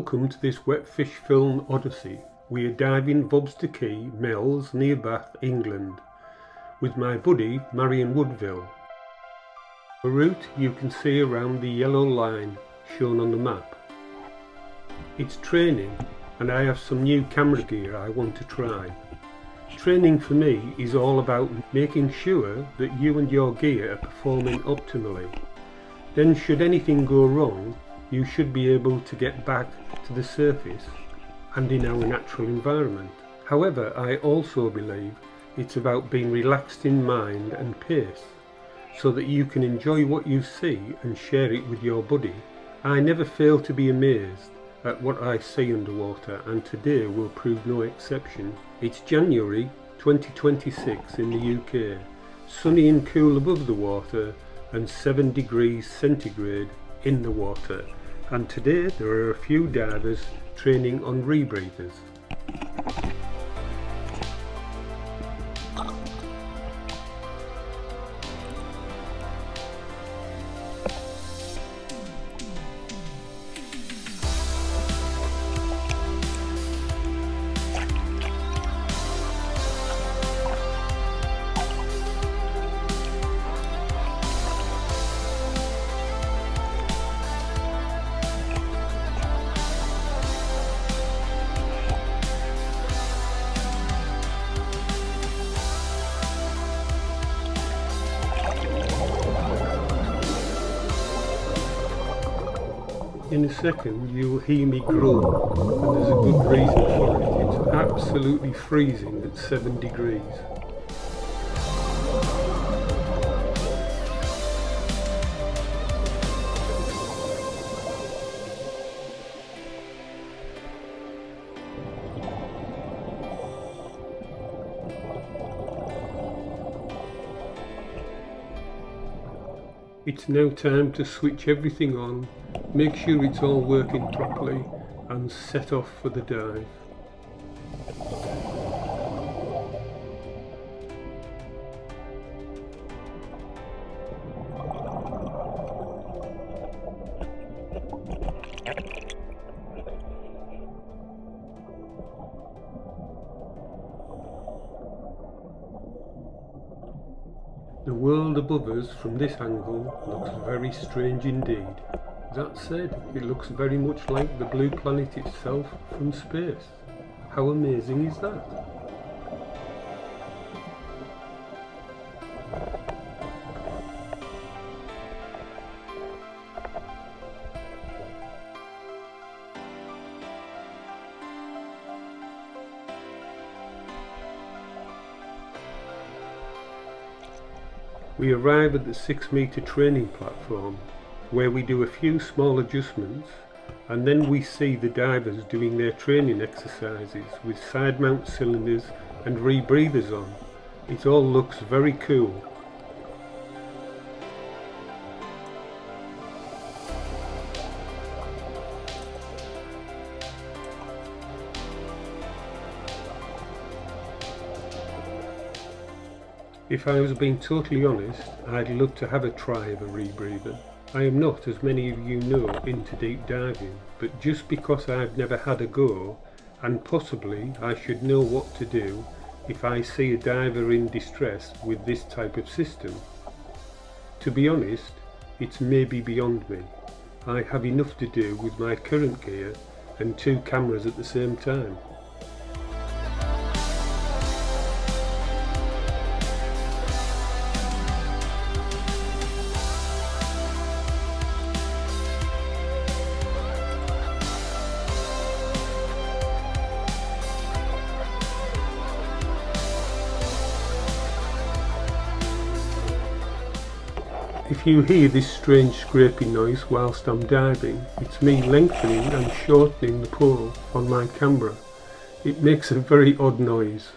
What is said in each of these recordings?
Welcome to this wet fish film odyssey. We are diving Vobster Quay, Mells, near Bath, England, with my buddy Marion Woodville. The route you can see around the yellow line shown on the map. It's training and I have some new camera gear I want to try. Training for me is all about making sure that you and your gear are performing optimally. Then should anything go wrong, you should be able to get back to the surface and in our natural environment. However, I also believe it's about being relaxed in mind and pace, so that you can enjoy what you see and share it with your buddy. I never fail to be amazed at what I see underwater, and today will prove no exception. It's January 2026 in the UK, sunny and cool above the water and 7 degrees centigrade in the water, and today there are a few divers training on rebreathers. In a second you'll hear me groan, and there's a good reason for it. It's absolutely freezing at 7 degrees. It's now time to switch everything on, make sure it's all working properly, and set off for the dive. The world above us from this angle looks very strange indeed. That said, it looks very much like the blue planet itself from space. How amazing is that? We arrive at the 6-metre training platform, where we do a few small adjustments, and then we see the divers doing their training exercises with side mount cylinders and rebreathers on. It all looks very cool. If I was being totally honest, I'd love to have a try of a rebreather. I am not, as many of you know, into deep diving, but just because I've never had a go, and possibly I should know what to do if I see a diver in distress with this type of system. To be honest, it's maybe beyond me. I have enough to do with my current gear and 2 cameras at the same time. If you hear this strange scraping noise whilst I'm diving, it's me lengthening and shortening the pole on my camera. It makes a very odd noise.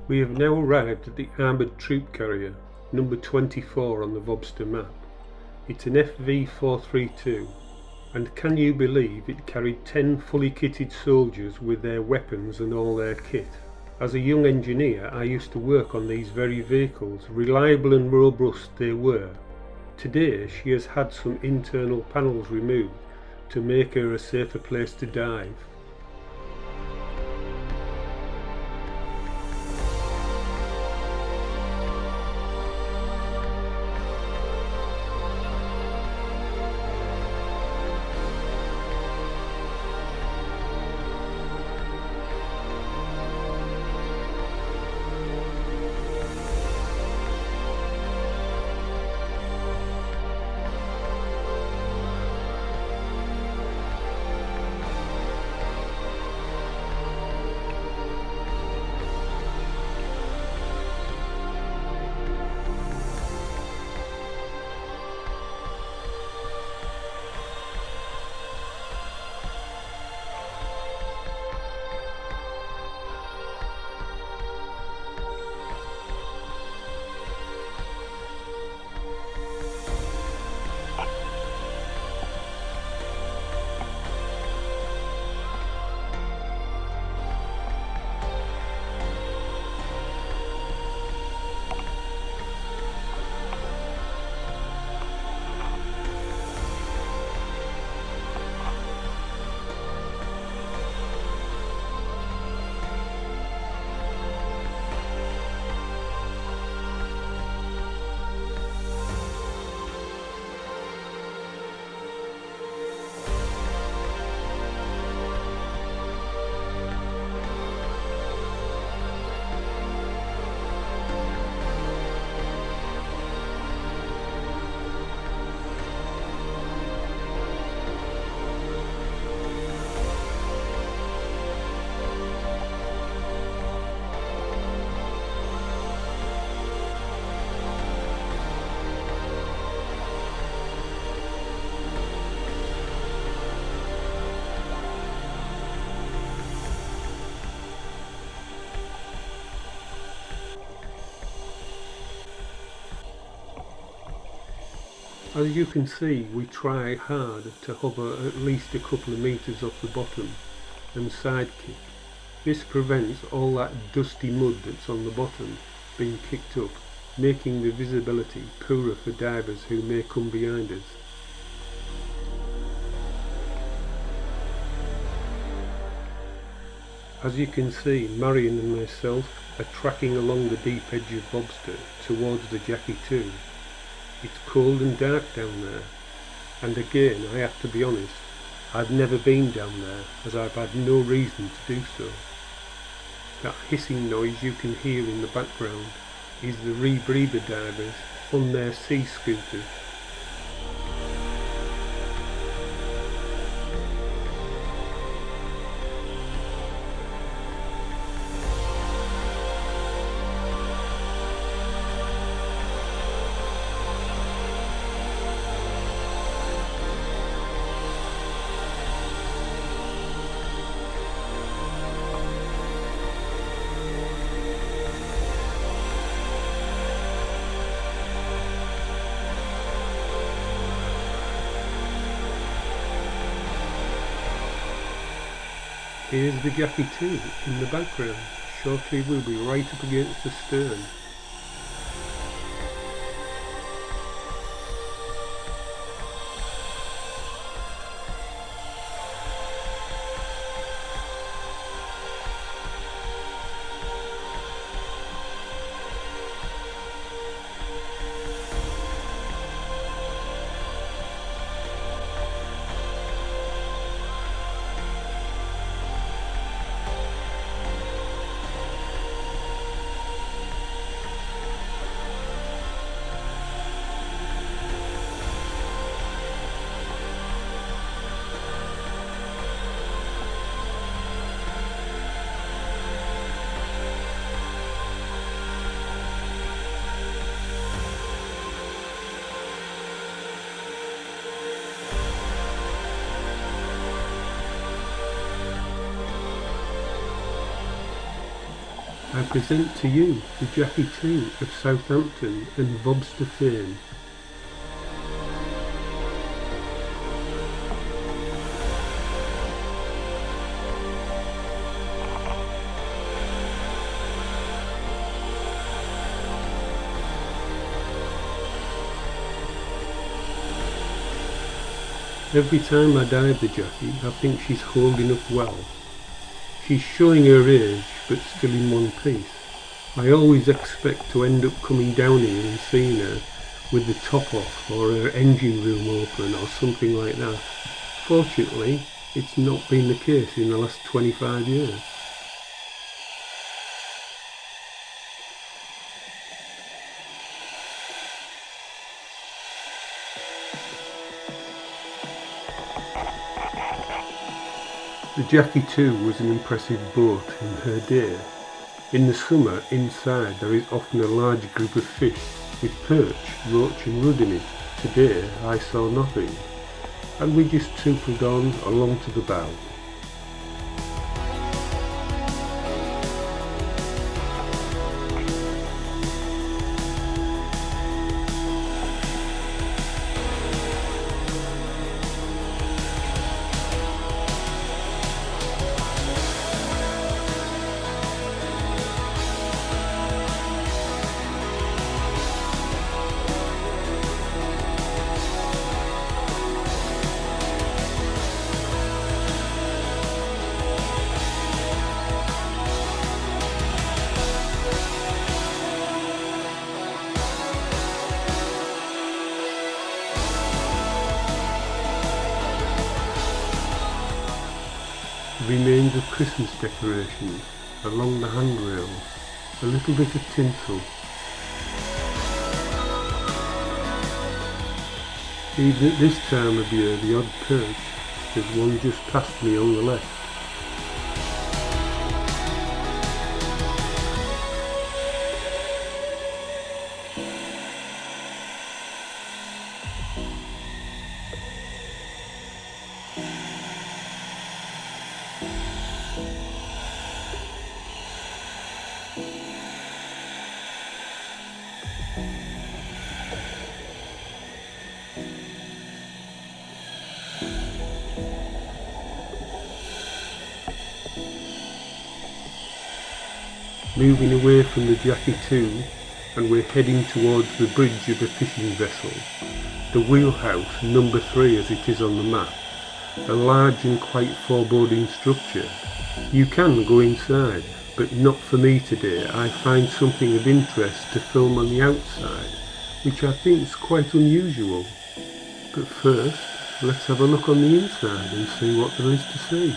We have now arrived at the armoured troop carrier, number 24 on the Vobster map. It's an FV-432, and can you believe it carried 10 fully kitted soldiers with their weapons and all their kit? As a young engineer, I used to work on these very vehicles. Reliable and robust they were. Today she has had some internal panels removed to make her a safer place to dive. As you can see, we try hard to hover at least a couple of metres off the bottom and sidekick. This prevents all that dusty mud that's on the bottom being kicked up, making the visibility poorer for divers who may come behind us. As you can see, Marion and myself are tracking along the deep edge of Vobster towards the Jackie 2. It's cold and dark down there, and again I have to be honest, I've never been down there as I've had no reason to do so. That hissing noise you can hear in the background is the rebreather divers on their sea scooters. Here's the Jackie 2 in the background. Shortly we'll be right up against the stern. I present to you the Jackie II of Southampton and Vobster fame. Every time I dive the Jackie, I think she's holding up well. She's showing her age, but still in one piece. I always expect to end up coming down here and seeing her with the top off or her engine room open or something like that. Fortunately, it's not been the case in the last 25 years. The Jackie II was an impressive boat in her day. In the summer, inside there is often a large group of fish with perch, roach and rudd in it. Today I saw nothing, and we just tootled on along to the bow. Remains of Christmas decorations along the handrails, a little bit of tinsel. Even at this time of year, the odd perch, there's one just past me on the left. Moving away from the Jackie II, and we're heading towards the bridge of a fishing vessel, the wheelhouse number 3 as it is on the map, a large and quite foreboding structure. You can go inside, but not for me today. I find something of interest to film on the outside, which I think is quite unusual. But first, let's have a look on the inside and see what there is to see.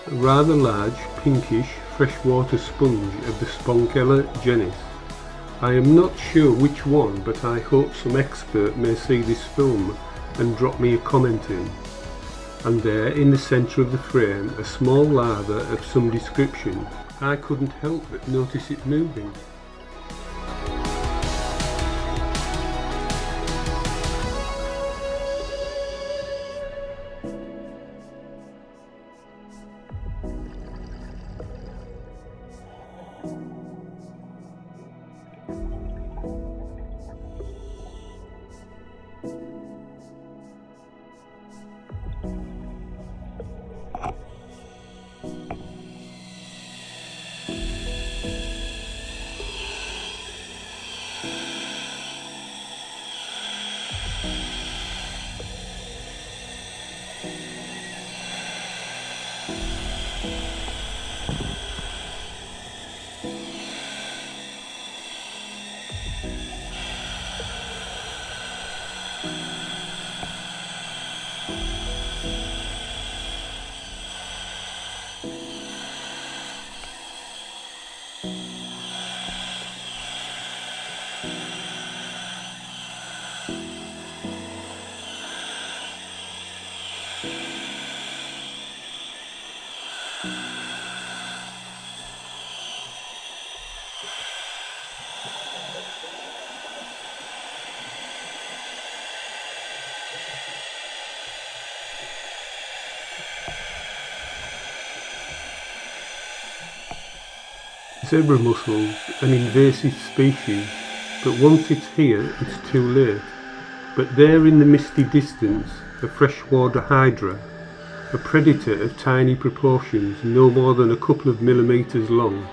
A rather large, pinkish, freshwater sponge of the Sponkella genus. I am not sure which one, but I hope some expert may see this film and drop me a comment in. And there, in the centre of the frame, a small larva of some description. I couldn't help but notice it moving. zebra mussels, an invasive species, but once it's here, it's too late. But there in the misty distance, a freshwater Hydra, a predator of tiny proportions, no more than a couple of millimetres long.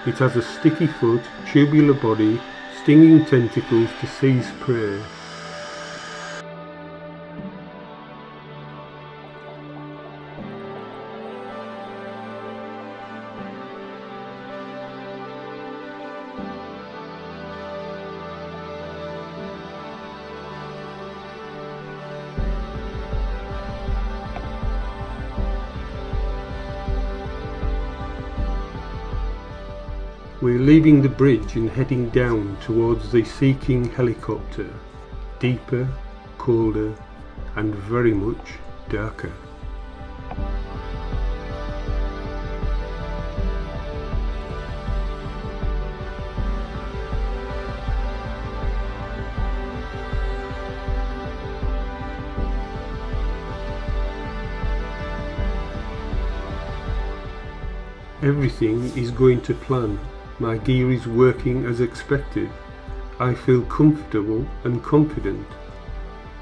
It has a sticky foot, tubular body, stinging tentacles to seize prey. We're leaving the bridge and heading down towards the Sea King helicopter, deeper, colder and very much darker. Everything is going to plan. My gear is working as expected. I feel comfortable and confident,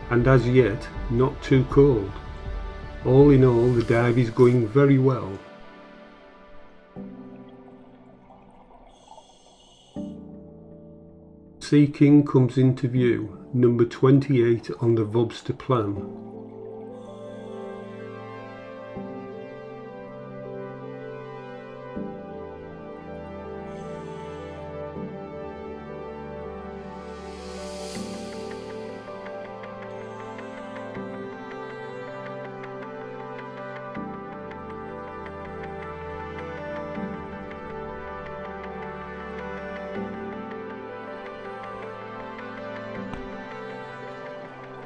and as yet not too cold. All in all, the dive is going very well. Sea King comes into view, number 28 on the Vobster plan.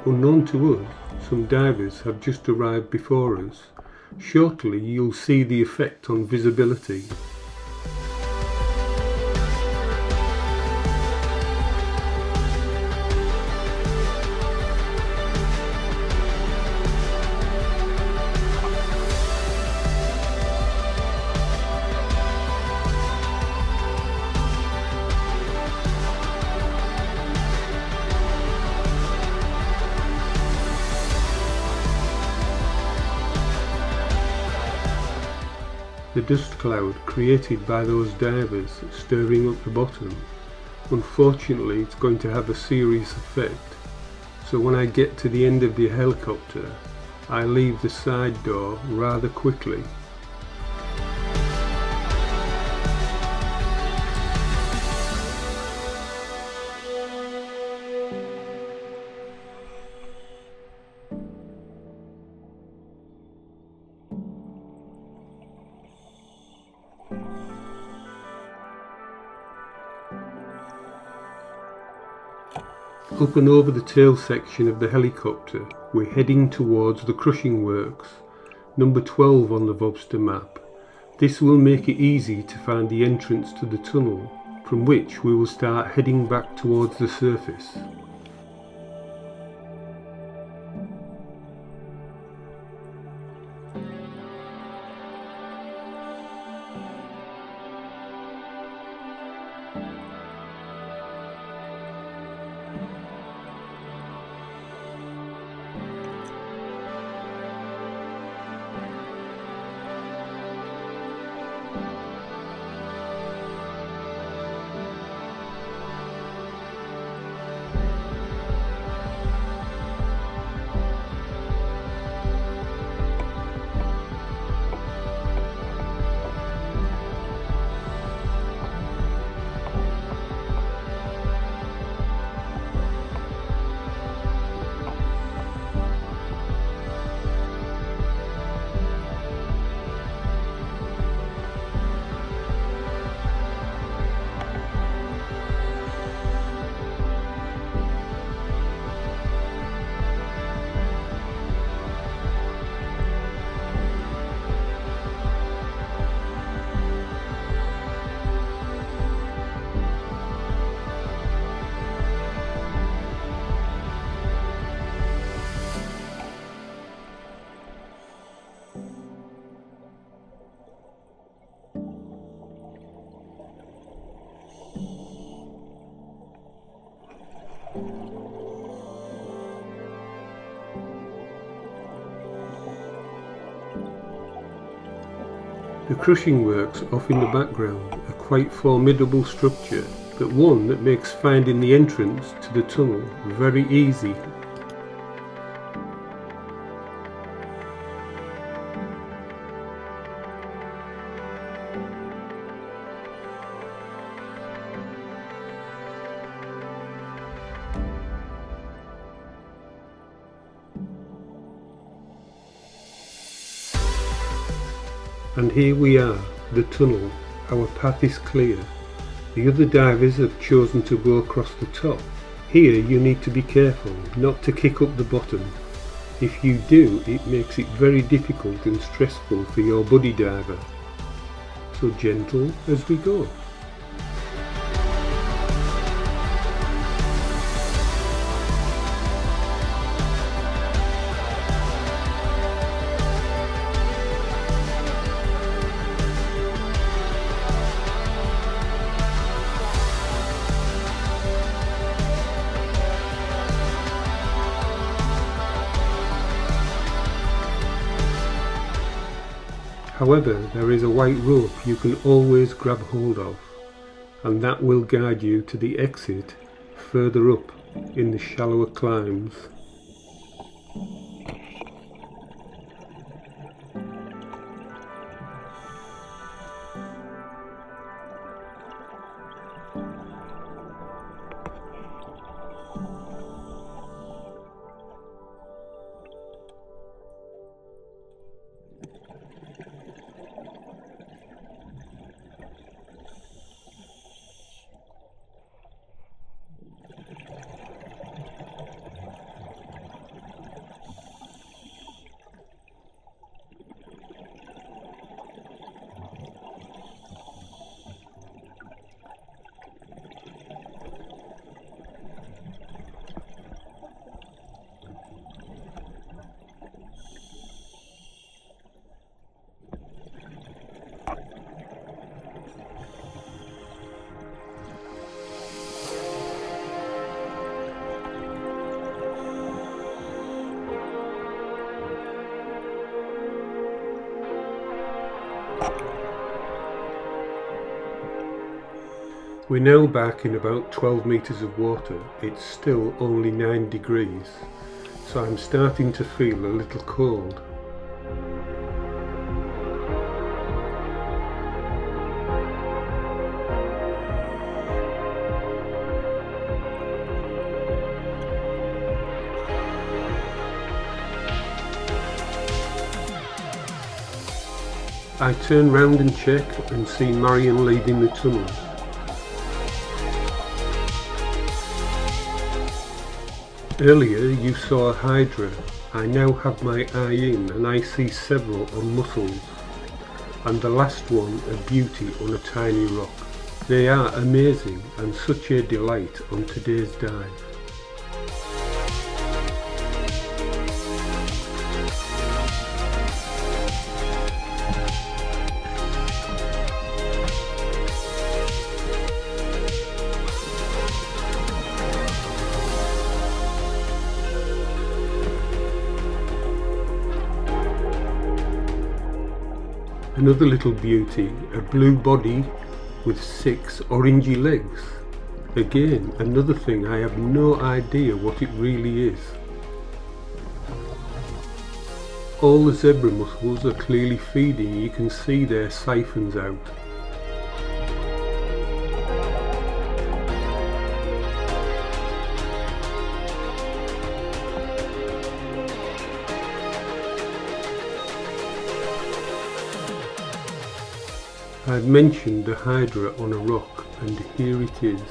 Unknown to us, some divers have just arrived before us. Shortly you'll see the effect on visibility. The dust cloud created by those divers stirring up the bottom, unfortunately it's going to have a serious effect, so when I get to the end of the helicopter I leave the side door rather quickly. Up and over the tail section of the helicopter, we're heading towards the crushing works, number 12 on the Vobster map. This will make it easy to find the entrance to the tunnel, from which we will start heading back towards the surface. The crushing works off in the background are quite formidable structure, but one that makes finding the entrance to the tunnel very easy. And here we are, the tunnel. Our path is clear. The other divers have chosen to go across the top. Here you need to be careful not to kick up the bottom. If you do, it makes it very difficult and stressful for your buddy diver. So gentle as we go. However, there is a white rope you can always grab hold of, and that will guide you to the exit further up in the shallower climbs. We're now back in about 12 metres of water. It's still only 9 degrees, so I'm starting to feel a little cold. I turn round and check and see Marion leaving the tunnel. Earlier you saw a Hydra. I now have my eye in and I see several on mussels, and the last one a beauty on a tiny rock. They are amazing and such a delight on today's dive. Another little beauty, a blue body with 6 orangey legs. Again, another thing I have no idea what it really is. All the zebra mussels are clearly feeding, you can see their siphons out. I've mentioned the Hydra on a rock, and here it is,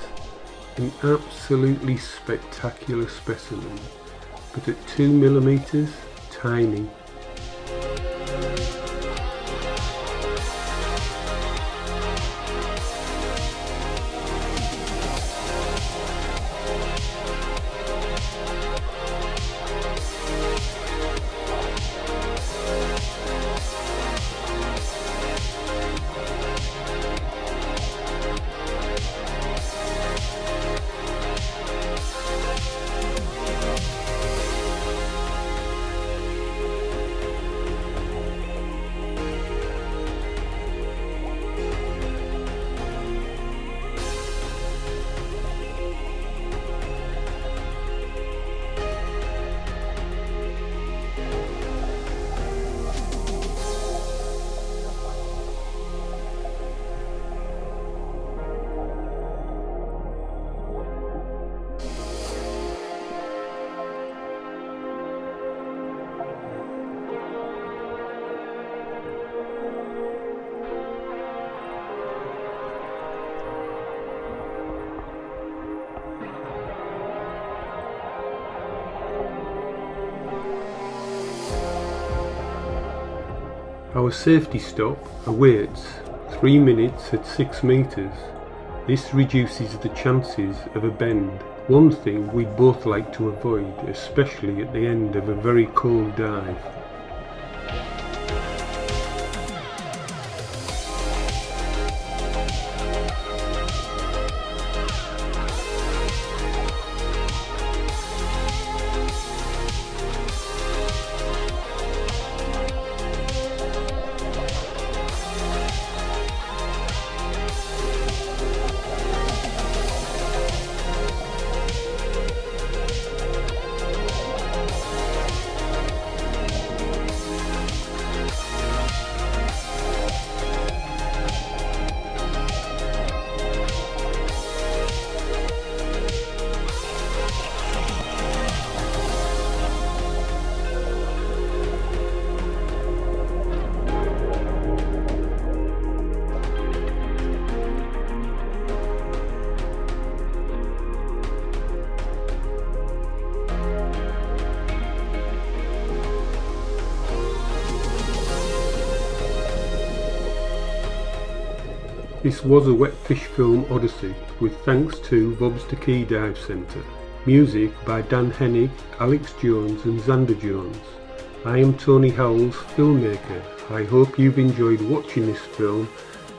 an absolutely spectacular specimen, but at 2 millimeters, tiny. Our safety stop awaits 3 minutes at 6 meters. This reduces the chances of a bend, one thing we'd both like to avoid, especially at the end of a very cold dive. This was a wet fish film odyssey, with thanks to Vobster Quay Dive Centre. Music by Dan Hennig, Alex Jones and Xander Jones. I am Tony Howells, filmmaker. I hope you've enjoyed watching this film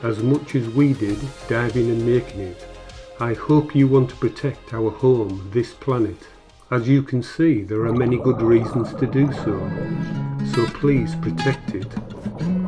as much as we did diving and making it. I hope you want to protect our home, this planet. As you can see, there are many good reasons to do so. So please protect it.